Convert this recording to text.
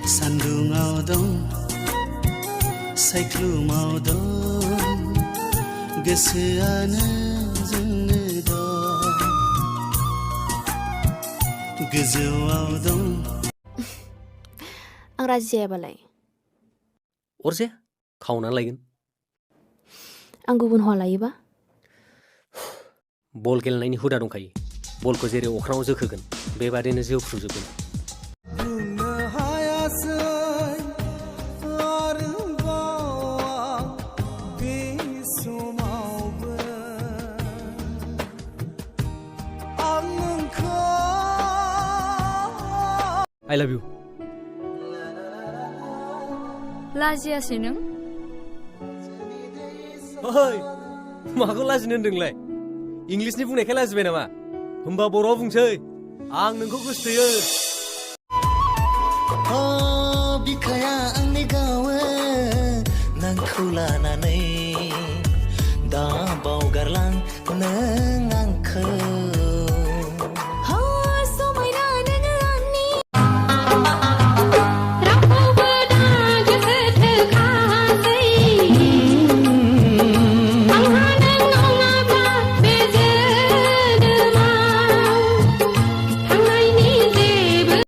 सान्दुङाव दं सायख्लुमाव दं गोसोआनो जोंनो दं गोजौआव दं आं राजि जायाबालाय अरजाया खावनानै लायगोन आं गुबुन हौवा लायोबा बल गेलेनायनि हुदा दंखायो बलखौ जेरै अख्राङाव जोखोगोन बेबादिनो जोफ्रुजोबगोन बुंनो हायासै आरोबाव बे समावबो आं नोंखौ आइ लाभ इउ लाजियासै नों ओइ माखौ लाजिनो होनदोंलाय इंलिसनि बुंनायखाय लाजिबाय नामा होमबा बर'आव बुंसै आं नोंखौ गोसोथोयो बिखाया आंनि गावो नोंखौ लानानै